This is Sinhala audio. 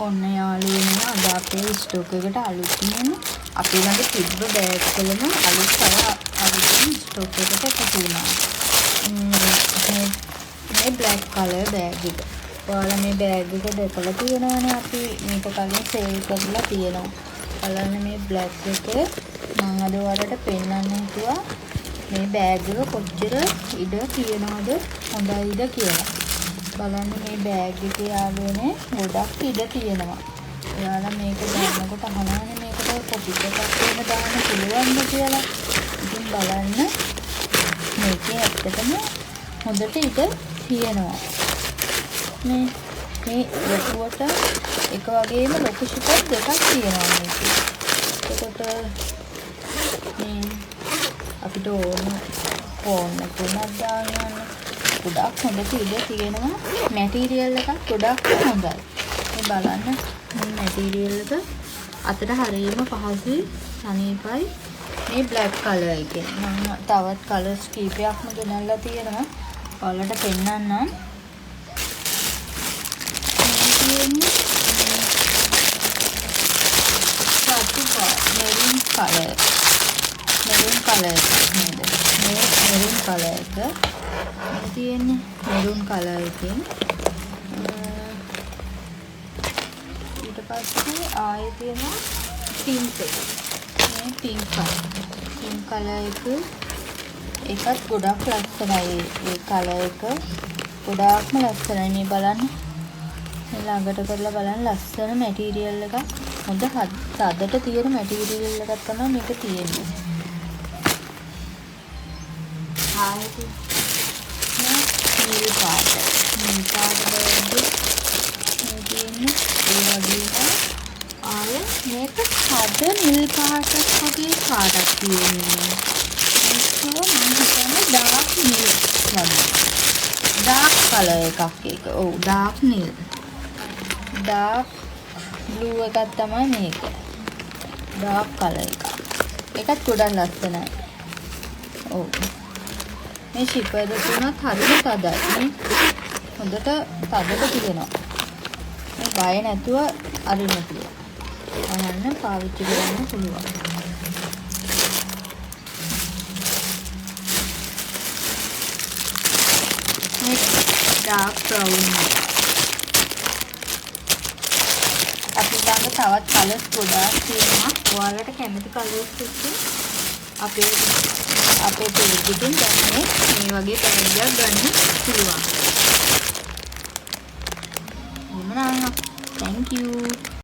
ඔන්න යාළුවනේ අද අපේ ස්ටොක් එකට අලුතින් අපේ ළඟ තිබ්බ බෑග් වලම අලුත් අලුතින් ස්ටොක් එකට එකතු වුණා. මේ black color බෑග් එක. ඔයාලා මේ බෑග් එක දැකලා තියෙනවනේ අපි මේක කලින් සේල් කරලා තියෙනවා. බලන්න මේ black එකේ මම අද ඔයාලට පෙන්නන්න හිතුවා මේ බෑග් එක කොච්චර ඉඩ තියනවද හොඳයිද කියලා. බලන්න මේ බෑග් එකේ යාළුවනේ ගොඩක් ඉඩ තියෙනවා. ඔයාලා මේක ගන්නකොට අහනවානේ මේකට කොපි එකක් වෙන දාන්න පුළුවන්ද කියලා. ඉතින් බලන්න මේකේ ඇත්තටම හොඳට ඉඩ තියෙනවා. මේ ලොකුවට එක වගේම ලොකු ෂිපර් දෙකක් තියෙනවා මේකේ. එතකොට මේ අපිට ඕන ෆෝන් එකක් දාන්න ගොඩක් හොඳට ඉඩ තියෙනවා. මැටීරියල් එකක් ගොඩක් හොඳයි. මේ බලන්න මේ මැටීරියල් එක අතට හරියම පහසුයි, සනීපයි. මේ black color එකේ මම තවත් කලර්ස් කීපයක්ම ගෙනල්ලා තියෙනවා. ඔයාලට පෙන්නන්නම්. මේ තියෙන්නේ සතු මෙරුන් color. මෙරුන් color නේද? මේ මෙරුන් color එක තියෙන්නේ මෙරුන් කලර් එකෙන්. ඊට පස්සේ ආයේ තියෙනවා පින්ක් එක. මේ පින්ක් කලර් එක ඒකත් ගොඩක් ලස්සනයි. ඒ කලර් එක ගොඩාක්ම ලස්සනයි. මේ බලන්න මේ ළඟට කරලා බලන්න ලස්සන මැටීරියල් එකක්. හොඳ හදට තියෙන මැටීරියල් එකක් තමයි මේක තියෙන්නේ. ආයේ නිල් පාට බෑග් මේ තියෙන්නේ ඒ වගේ ආය මේක හද නිල් පාටක් වගේ පාටක් තියෙනවා. ඒක මම හිතන්නේ ඩාර්ක් නිල් වගේ. ඩාර්ක් කලර් එකක් ඒක. ඔව් ඩාර්ක් නිල්. ඩාර්ක් බ්ලූ එකක් තමයි මේක. ඩාර්ක් කලර් එකක්. ඒකත් ගොඩක් ලස්සනයි. ඔව්. මේ ෂිපර් තුනත් හරියට තදයි. හොඳට තදට තියෙනවා. මේ බය නැතුව අරින්න පුළුවන්. අහන්න පාවිච්චි කරන්න පුළුවන්. මේ ඩාර්ක් බ්‍රවුන් එක. අපි ළඟ තවත් කලර්ස් ගොඩාක් තියෙනවා. ඔයාලට කැමති කලර්ස් එක්ක අපේ පේජ් එකෙන් දැන් මේ වගේ බෑග් එකක් ගන්න පුළුවන්. එහෙනම් thank you.